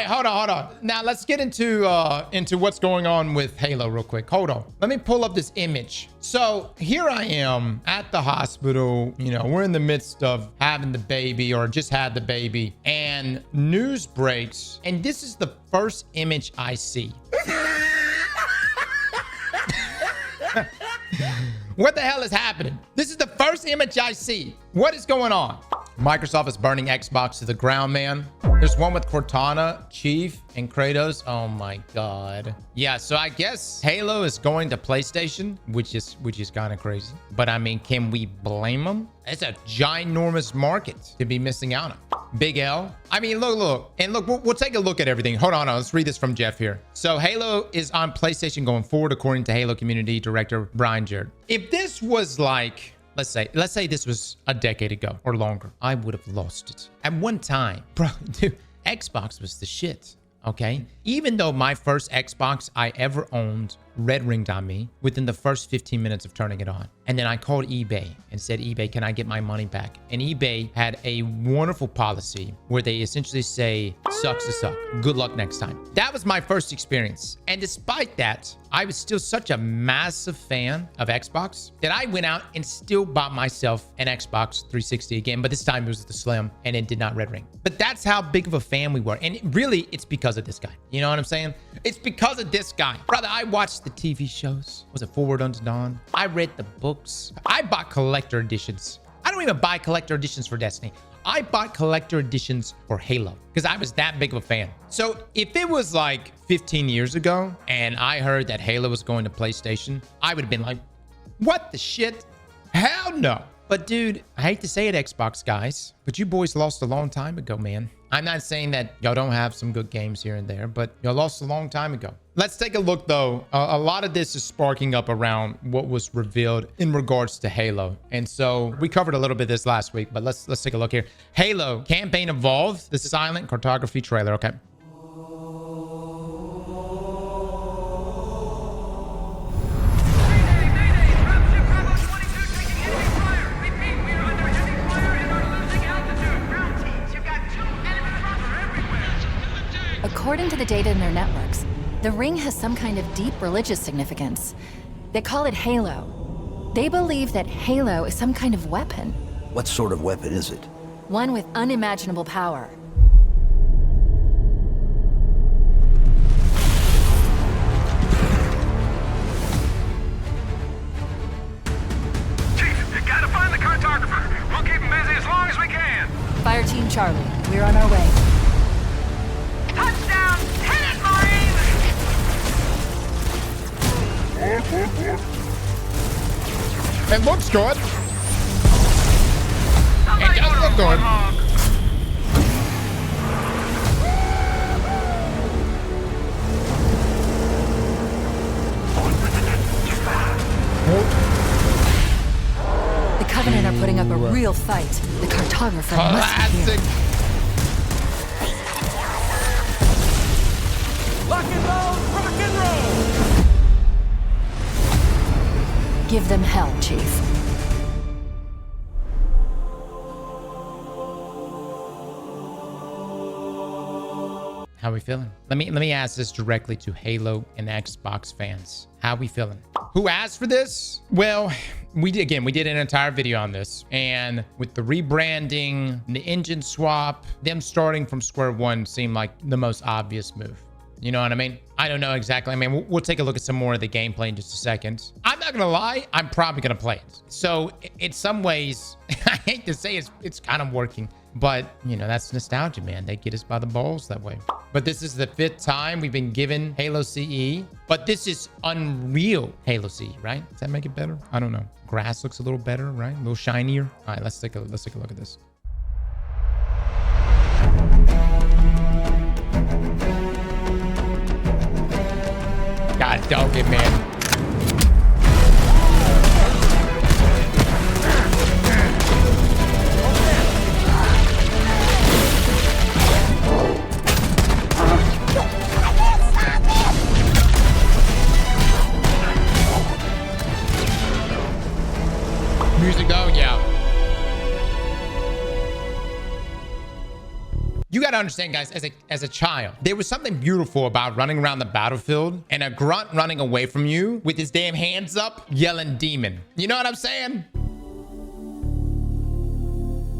hold on. Now let's get into what's going on with Halo real quick. Hold on. Let me pull up this image. So here I am at the hospital. You know, we're in the midst of having the baby or just had the baby, and news breaks, and this is the first image I see. What the hell is happening? This is the first image I see. What is going on? Microsoft is burning Xbox to the ground, man. There's one with Cortana, Chief, and Kratos. Oh my God. Yeah, so I guess Halo is going to PlayStation, which is kind of crazy. But I mean, can we blame them? It's a ginormous market to be missing out on. Big L. I mean, look. And look, we'll take a look at everything. Hold on. Let's read this from Jeff here. So Halo is on PlayStation going forward, according to Halo community director Brian Jarrett. If this was like, let's say this was a decade ago or longer, I would have lost it. At one time, bro, dude, Xbox was the shit. Okay. Even though my first Xbox I ever owned red ringed on me within the first 15 minutes of turning it on. And then I called eBay and said, eBay, can I get my money back? And eBay had a wonderful policy where they essentially say, sucks to suck. Good luck next time. That was my first experience. And despite that, I was still such a massive fan of Xbox that I went out and still bought myself an Xbox 360 again. But this time it was the Slim and it did not red ring. But that's how big of a fan we were. And really, it's because of this guy. You know what I'm saying? It's because of this guy. Brother, I watched the TV shows. Was it Forward Unto Dawn? I read the books. I bought collector editions. I don't even buy collector editions for Destiny. I bought collector editions for Halo because I was that big of a fan. So if it was like 15 years ago and I heard that Halo was going to PlayStation, I would have been like, what the shit? Hell no. But dude, I hate to say it, Xbox guys, but you boys lost a long time ago, man. I'm not saying that y'all don't have some good games here and there, but y'all lost a long time ago. Let's take a look, though. A lot of this is sparking up around what was revealed in regards to Halo. And so we covered a little bit of this last week, but let's take a look here. Halo Campaign Evolved, the silent cartography trailer. Okay. According to the data in their networks, the ring has some kind of deep religious significance. They call it Halo. They believe that Halo is some kind of weapon. What sort of weapon is it? One with unimaginable power. Chief, you gotta find the cartographer. We'll keep him busy as long as we can. Fire Team Charlie, we're on our way. Touchdown! Hit it, Marines! It looks good. It does look good. The Covenant are putting up a real fight. The cartographer must be here. Classic. Lock and roll! Rock and roll! Give them hell, Chief. How we feeling? Let me ask this directly to Halo and Xbox fans. How we feeling? Who asked for this? Well, we did an entire video on this, and with the rebranding, the engine swap, them starting from square one seemed like the most obvious move. You know what I mean? I don't know exactly. I mean, we'll take a look at some more of the gameplay in just a second. I'm not gonna lie, I'm probably gonna play it. So in some ways, I hate to say it's kind of working, but you know, that's nostalgia, man. They get us by the balls that way. But this is the 5th time we've been given Halo CE, but this is Unreal Halo CE, right? Does that make it better? I don't know. Grass looks a little better, right? A little shinier. All right, let's take a look at this. God dog it, man. Music, oh yeah. You got to understand, guys, as a child, there was something beautiful about running around the battlefield and a grunt running away from you with his damn hands up yelling demon. You know what I'm saying?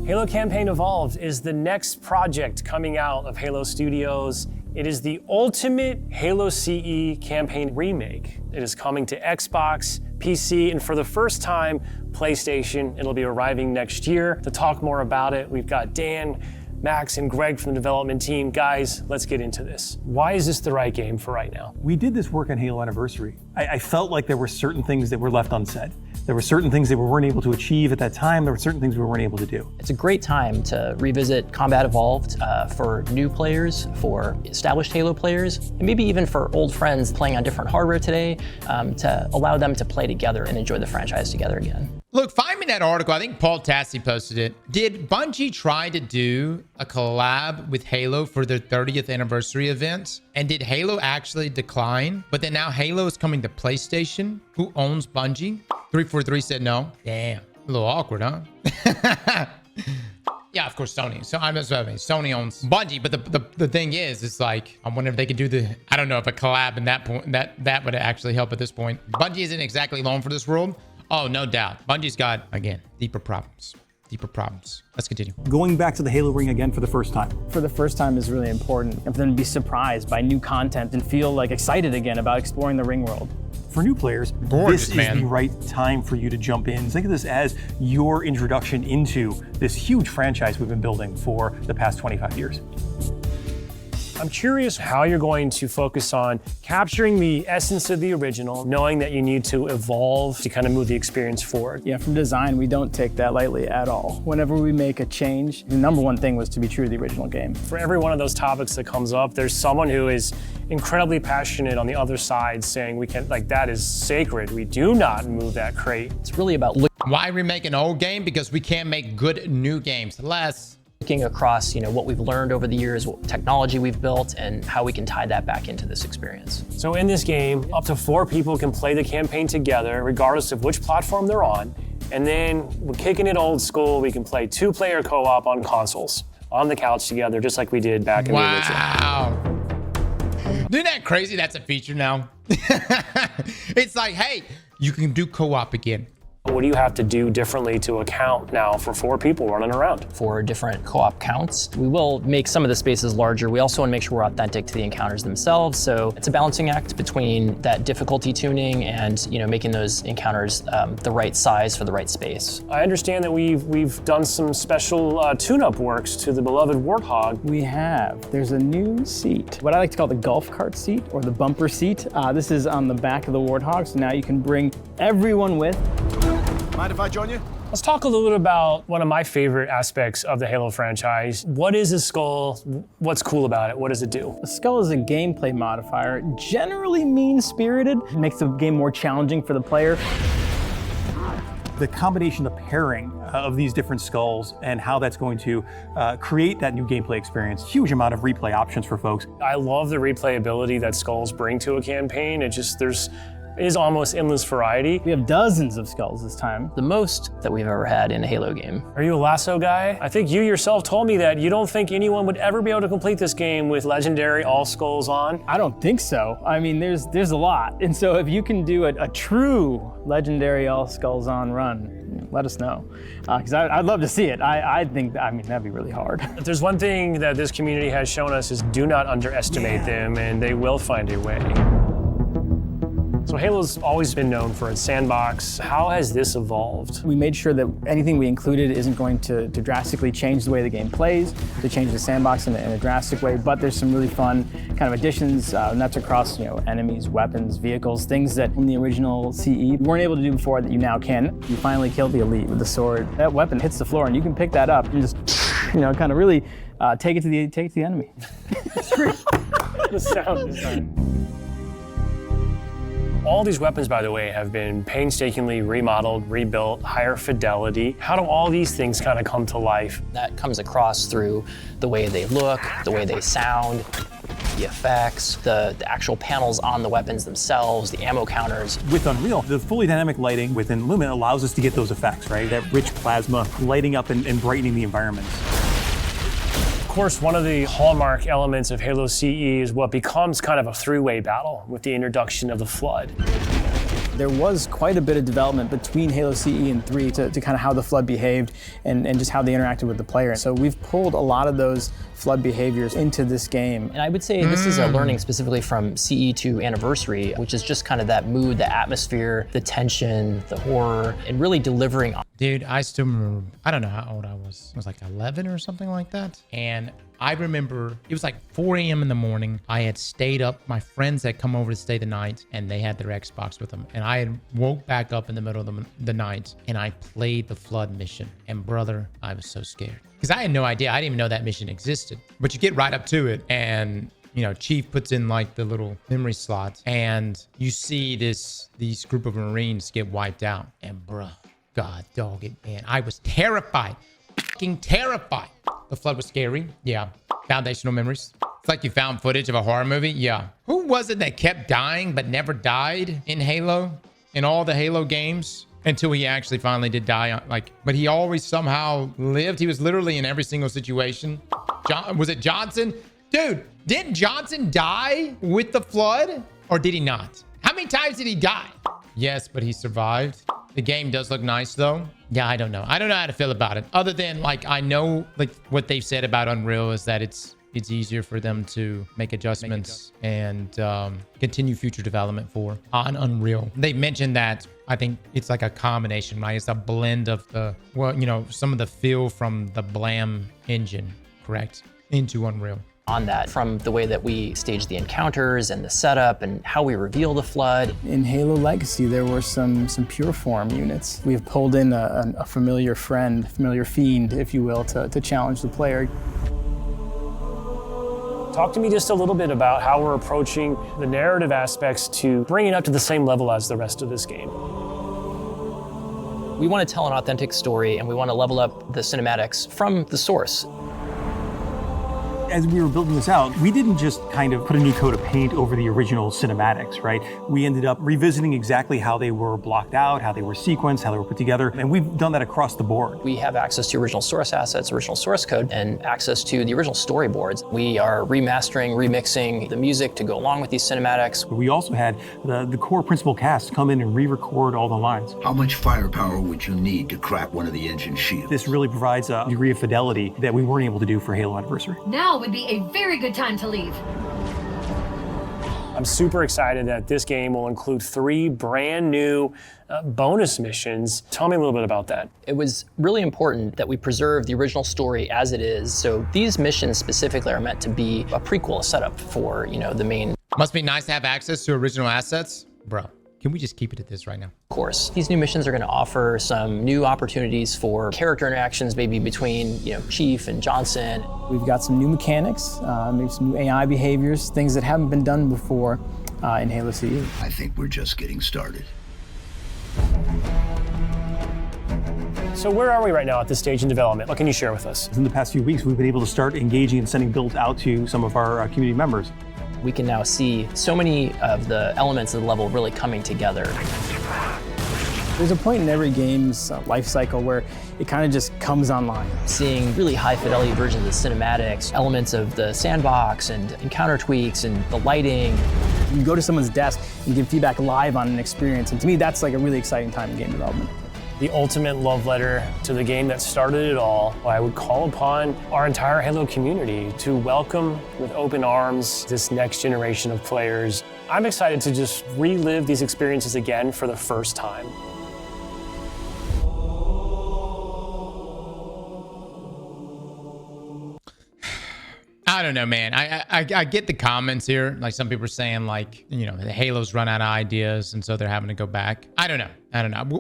Halo Campaign Evolved is the next project coming out of Halo Studios. It is the ultimate Halo CE campaign remake. It is coming to Xbox, PC, and for the first time, PlayStation. It'll be arriving next year. To talk more about it, we've got Dan, Max, and Greg from the development team. Guys, let's get into this. Why is this the right game for right now? We did this work on Halo Anniversary. I felt like there were certain things that were left unsaid. There were certain things that we weren't able to achieve at that time. There were certain things we weren't able to do. It's a great time to revisit Combat Evolved for new players, for established Halo players, and maybe even for old friends playing on different hardware today, to allow them to play together and enjoy the franchise together again. Look, find me that article. I think Paul Tassi posted it. Did Bungie try to do a collab with Halo for their 30th anniversary event? And did Halo actually decline? But then now Halo is coming to PlayStation. Who owns Bungie? 343 said no. Damn. A little awkward, huh? Yeah, of course, Sony. So I'm just saying, Sony owns Bungie, but the thing is, it's like, I wonder if they could do the, I don't know if a collab in that point, that would actually help at this point. Bungie isn't exactly known for this world. Oh, no doubt. Bungie's got, again, deeper problems. Deeper problems. Let's continue. Going back to the Halo ring again for the first time. For the first time is really important. And for them to be surprised by new content and feel like excited again about exploring the ring world. For new players, Gorgeous, this is the right time for you to jump in. Think of this as your introduction into this huge franchise we've been building for the past 25 years. I'm curious how you're going to focus on capturing the essence of the original, knowing that you need to evolve to kind of move the experience forward. Yeah, from design, we don't take that lightly at all. Whenever we make a change, the number one thing was to be true to the original game. For every one of those topics that comes up, there's someone who is incredibly passionate on the other side saying we can, like, that is sacred. We do not move that crate. It's really about Why remake an old game? Because we can't make good new games. looking across, what we've learned over the years, what technology we've built, and how we can tie that back into this experience. So in this game, up to 4 people can play the campaign together, regardless of which platform they're on. And then we're kicking it old school. We can play 2-player co-op on consoles, on the couch together, just like we did back in the original. Wow. Isn't that crazy? That's a feature now. It's like, hey, you can do co-op again. What do you have to do differently to account now for 4 people running around? For different co-op counts, we will make some of the spaces larger. We also want to make sure we're authentic to the encounters themselves. So it's a balancing act between that difficulty tuning and making those encounters the right size for the right space. I understand that we've done some special tune-up works to the beloved Warthog. We have. There's a new seat, what I like to call the golf cart seat or the bumper seat. This is on the back of the Warthog, so now you can bring everyone with. Mind if I join you? Let's talk a little bit about one of my favorite aspects of the Halo franchise. What is a skull? What's cool about it? What does it do? A skull is a gameplay modifier, generally mean-spirited. It makes the game more challenging for the player. The combination, the pairing of these different skulls and how that's going to create that new gameplay experience. Huge amount of replay options for folks. I love the replayability that skulls bring to a campaign. There's almost endless variety. We have dozens of skulls this time. The most that we've ever had in a Halo game. Are you a lasso guy? I think you yourself told me that you don't think anyone would ever be able to complete this game with legendary all skulls on. I don't think so. I mean, there's a lot. And so if you can do a true legendary all skulls on run, let us know. Because I'd love to see it. I think, that'd be really hard. If there's one thing that this community has shown us is do not underestimate them, and they will find a way. So Halo's always been known for its sandbox. How has this evolved? We made sure that anything we included isn't going to drastically change the way the game plays, to change the sandbox in a drastic way, but there's some really fun kind of additions, and that's across enemies, weapons, vehicles, things that in the original CE you weren't able to do before that you now can. You finally kill the elite with the sword. That weapon hits the floor and you can pick that up and just kind of really take it to the enemy. It's great. The sound design. All these weapons, by the way, have been painstakingly remodeled, rebuilt, higher fidelity. How do all these things kind of come to life? That comes across through the way they look, the way they sound, the effects, the actual panels on the weapons themselves, the ammo counters. With Unreal, the fully dynamic lighting within Lumen allows us to get those effects, right? That rich plasma lighting up and brightening the environments. course, one of the hallmark elements of Halo CE is what becomes kind of a three-way battle with the introduction of the Flood. There was quite a bit of development between Halo CE and 3 to kind of how the Flood behaved and just how they interacted with the player. So we've pulled a lot of those Flood behaviors into this game. And I would say this is a learning specifically from CE to Anniversary, which is just kind of that mood, the atmosphere, the tension, the horror, and really delivering. Dude, I still remember, I don't know how old I was. I was like 11 or something like that. And I remember it was like 4 a.m. in the morning. I had stayed up. My friends had come over to stay the night and they had their Xbox with them. And I had woke back up in the middle of the night and I played the Flood mission. And brother, I was so scared because I had no idea. I didn't even know that mission existed. But you get right up to it and you know, Chief puts in like the little memory slots and you see these group of Marines get wiped out. And bruh, God dog it, man. I was terrified, fucking terrified. The Flood was scary. Yeah. Foundational memories. It's like you found footage of a horror movie. Yeah. Who was it that kept dying but never died in Halo? In all the Halo games? Until he actually finally did die. But he always somehow lived. He was literally in every single situation. Was it Johnson? Dude, didn't Johnson die with the Flood? Or did he not? How many times did he die? Yes, but he survived. The game does look nice though. Yeah, I don't know. I don't know how to feel about it. Other than like, I know like what they've said about Unreal is that it's easier for them to make adjustments and continue future development for on Unreal. They mentioned that I think it's like a combination, right? It's a blend of the, well, you know, some of the feel from the Blam engine, correct? Into Unreal. On that, from the way that we stage the encounters and the setup and how we reveal the Flood. In Halo Legacy, there were some pure form units. We've pulled in a familiar friend, familiar fiend, if you will, to challenge the player. Talk to me just a little bit about how we're approaching the narrative aspects to bring it up to the same level as the rest of this game. We want to tell an authentic story and we want to level up the cinematics from the source. As we were building this out, we didn't just kind of put a new coat of paint over the original cinematics, right? We ended up revisiting exactly how they were blocked out, how they were sequenced, how they were put together, and we've done that across the board. We have access to original source assets, original source code, and access to the original storyboards. We are remastering, remixing the music to go along with these cinematics. We also had the core principal cast come in and re-record all the lines. How much firepower would you need to crack one of the engine shields? This really provides a degree of fidelity that we weren't able to do for Halo Anniversary. Now would be a very good time to leave. I'm super excited that this game will include 3 brand new bonus missions. Tell me a little bit about that. It was really important that we preserve the original story as it is. So these missions specifically are meant to be a prequel, a setup for, you know, the main. Must be nice to have access to original assets. Bro, can we just keep it at this right now? Course. These new missions are going to offer some new opportunities for character interactions, maybe between, you know, Chief and Johnson. We've got some new mechanics, maybe some new AI behaviors, things that haven't been done before in Halo CE. I think we're just getting started. So where are we right now at this stage in development? What can you share with us? In the past few weeks, we've been able to start engaging and sending builds out to some of our community members. We can now see so many of the elements of the level really coming together. There's a point in every game's life cycle where it kind of just comes online. Seeing really high fidelity versions of the cinematics, elements of the sandbox and encounter tweaks and the lighting. You go to someone's desk and give feedback live on an experience, and to me that's like a really exciting time in game development. The ultimate love letter to the game that started it all. I would call upon our entire Halo community to welcome with open arms this next generation of players. I'm excited to just relive these experiences again for the first time. I don't know, man. I get the comments here. Like some people are saying like, you know, the Halo's run out of ideas and so they're having to go back. I don't know.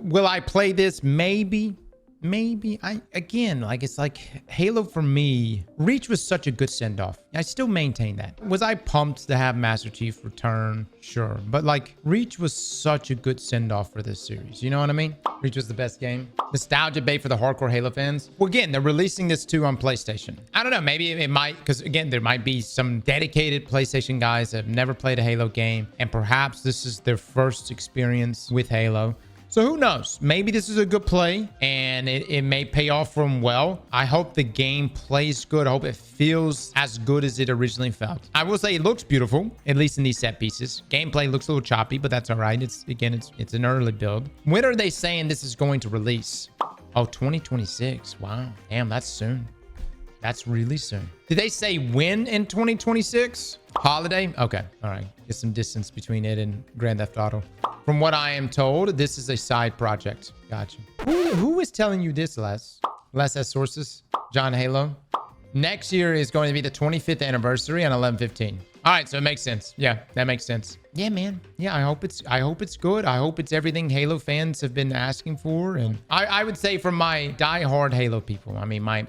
Will I play this? Maybe. Again, like it's like Halo for me, Reach was such a good send-off. I still maintain that. Was I pumped to have Master Chief return? Sure. But like Reach was such a good send-off for this series. You know what I mean? Reach was the best game. Nostalgia bait for the hardcore Halo fans. Well, again, they're releasing this too on PlayStation. I don't know. Maybe it might, because again, there might be some dedicated PlayStation guys that have never played a Halo game. And perhaps this is their first experience with Halo. So who knows? Maybe this is a good play and it may pay off for them well. I hope the game plays good. I hope it feels as good as it originally felt. I will say it looks beautiful, at least in these set pieces. Gameplay looks a little choppy, but that's all right. It's an early build. When are they saying this is going to release? Oh, 2026. Wow. Damn, that's soon. That's really soon. Did they say when in 2026? Holiday? Okay. All right. Get some distance between it and Grand Theft Auto. From what I am told, this is a side project. Gotcha. Who is telling you this, Les? Les has sources. John Halo. Next year is going to be the 25th anniversary on 11/15. All right, so it makes sense. Yeah, that makes sense. Yeah, man. Yeah, I hope it's good. I hope it's everything Halo fans have been asking for. And I would say from my diehard Halo people, I mean, my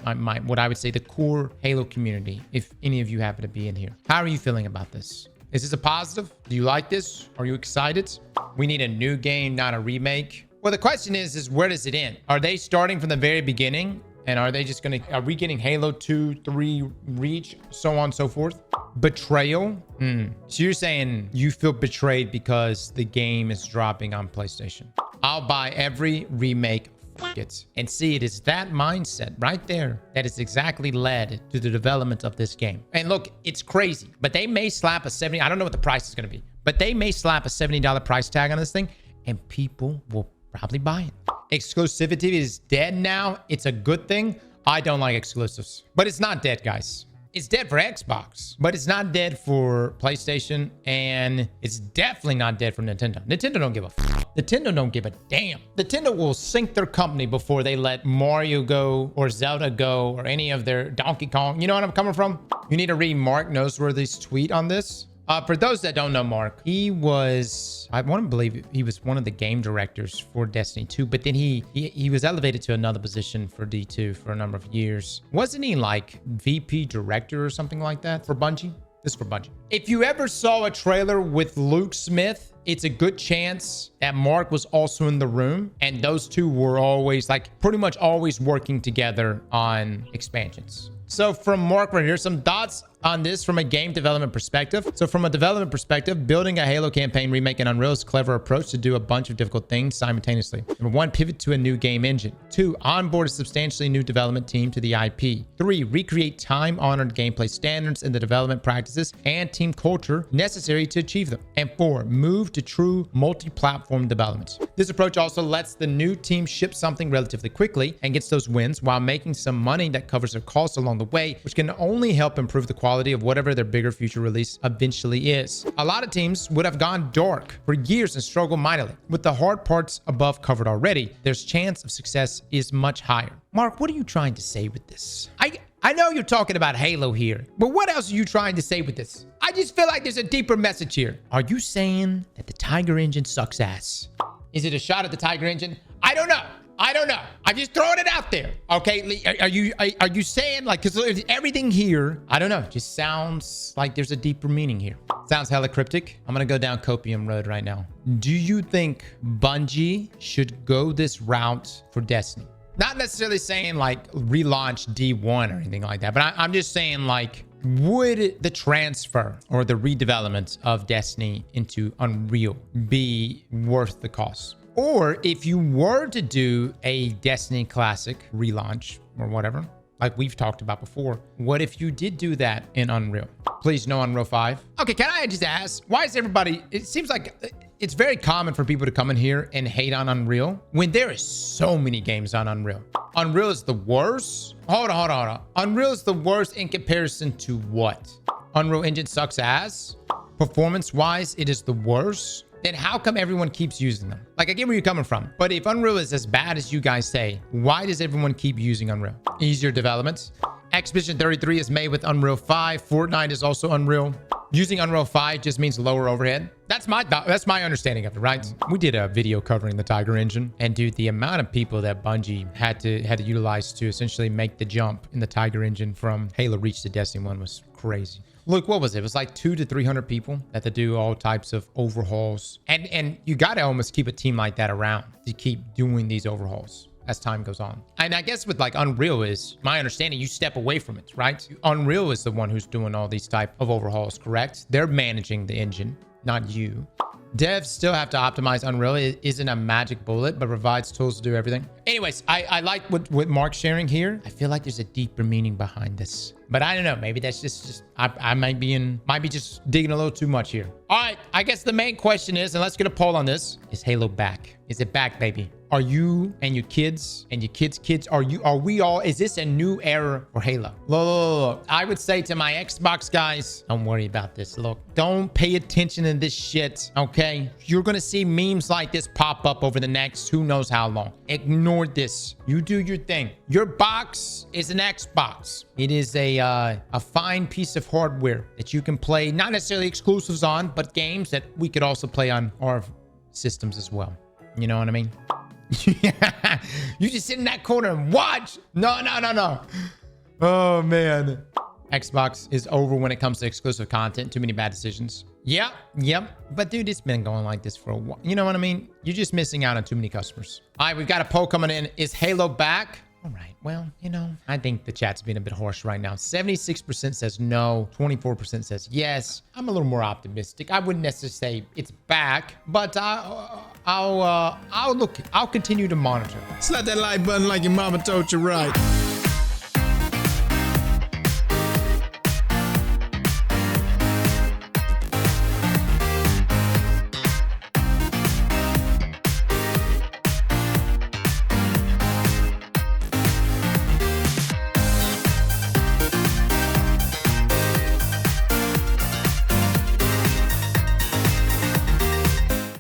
what I would say the core Halo community, if any of you happen to be in here. How are you feeling about this? Is this a positive? Do you like this? Are you excited? We need a new game, not a remake. Well, the question is where does it end? Are they starting from the very beginning? And are we getting Halo 2, 3, Reach, so on and so forth? Betrayal? So you're saying you feel betrayed because the game is dropping on PlayStation. I'll buy every remake. F it. And see, it is that mindset right there that has exactly led to the development of this game. And look, it's crazy, but they may slap a $70, I don't know what the price is going to be, but they may slap a $70 price tag on this thing and people will probably buy it. Exclusivity is dead now. It's a good thing. I don't like exclusives, but it's not dead, guys. It's dead for Xbox, but it's not dead for PlayStation, and it's definitely not dead for Nintendo. Nintendo don't give a f. Nintendo don't give a damn. Nintendo will sink their company before they let Mario go or Zelda go or any of their Donkey Kong. You know what I'm coming from? You need to read Mark Noseworthy's tweet on this. For those that don't know Mark, he was, I want to believe he was one of the game directors for Destiny 2, but then he was elevated to another position for D2 for a number of years. Wasn't he like VP director or something like that for Bungie? This is for Bungie. If you ever saw a trailer with Luke Smith, it's a good chance that Mark was also in the room, and those two were always pretty much always working together on expansions. So from Mark right here, some thoughts on this from a game development perspective. So from a development perspective, building a Halo campaign remake in Unreal is a clever approach to do a bunch of difficult things simultaneously. Number 1, pivot to a new game engine. 2, onboard a substantially new development team to the IP. 3, recreate time-honored gameplay standards and the development practices and team culture necessary to achieve them. And 4, move to true multi-platform development. This approach also lets the new team ship something relatively quickly and gets those wins while making some money that covers their costs along the way, which can only help improve the quality of whatever their bigger future release eventually is. A lot of teams would have gone dark for years and struggled mightily. With the hard parts above covered already, their chance of success is much higher. Mark, what are you trying to say with this? I know you're talking about Halo here, but what else are you trying to say with this? I just feel like there's a deeper message here. Are you saying that the Tiger engine sucks ass? Is it a shot at the Tiger engine? I don't know. I'm just throwing it out there. Okay, are you saying because everything here, I don't know, just sounds like there's a deeper meaning here. Sounds hella cryptic. I'm gonna go down Copium Road right now. Do you think Bungie should go this route for Destiny? Not necessarily saying relaunch D1 or anything like that, but I'm just saying would the transfer or the redevelopment of Destiny into Unreal be worth the cost? Or if you were to do a Destiny Classic relaunch or whatever, like we've talked about before, what if you did do that in Unreal? Please, no Unreal 5. Okay, can I just ask, why is everybody, it seems like it's very common for people to come in here and hate on Unreal when there is so many games on Unreal. Unreal is the worst? Hold on. Unreal is the worst in comparison to what? Unreal Engine sucks ass? Performance-wise, it is the worst? Then how come everyone keeps using them? I get where you're coming from, but if Unreal is as bad as you guys say, why does everyone keep using Unreal? Easier development. Expedition 33 is made with Unreal 5. Fortnite is also Unreal. Using Unreal 5 just means lower overhead. That's my understanding of it, right? We did a video covering the Tiger engine, and dude, the amount of people that Bungie had to utilize to essentially make the jump in the Tiger engine from Halo Reach to Destiny 1 was crazy. Look, what was it? It was 200 to 300 people that had to do all types of overhauls. And you got to almost keep a team like that around to keep doing these overhauls as time goes on. And I guess with Unreal is, my understanding, you step away from it, right? Unreal is the one who's doing all these type of overhauls, correct? They're managing the engine, not you. Devs still have to optimize Unreal. It isn't a magic bullet, but provides tools to do everything. Anyways, I like what Mark's sharing here. I feel like there's a deeper meaning behind this. But I don't know. Maybe that's just I might be just digging a little too much here. All right. I guess the main question is, and let's get a poll on this. Is Halo back? Is it back, baby? Are you and your kids and your kids' kids, are we all, is this a new era for Halo? Look. I would say to my Xbox guys, don't worry about this. Look, don't pay attention to this shit, okay? You're going to see memes like this pop up over the next who knows how long. Ignore this. You do your thing. Your box is an Xbox. It is a fine piece of hardware that you can play, not necessarily exclusives on, but games that we could also play on our systems as well. You know what I mean? You just sit in that corner and watch. No. Oh, man. Xbox is over when it comes to exclusive content. Too many bad decisions. Yep. But dude, it's been going like this for a while. You know what I mean? You're just missing out on too many customers. All right, we've got a poll coming in. Is Halo back? All right. Well, you know, I think the chat's being a bit harsh right now. 76% says no. 24% says yes. I'm a little more optimistic. I wouldn't necessarily say it's back, but I'll continue to monitor. Slap that like button like your mama told you right.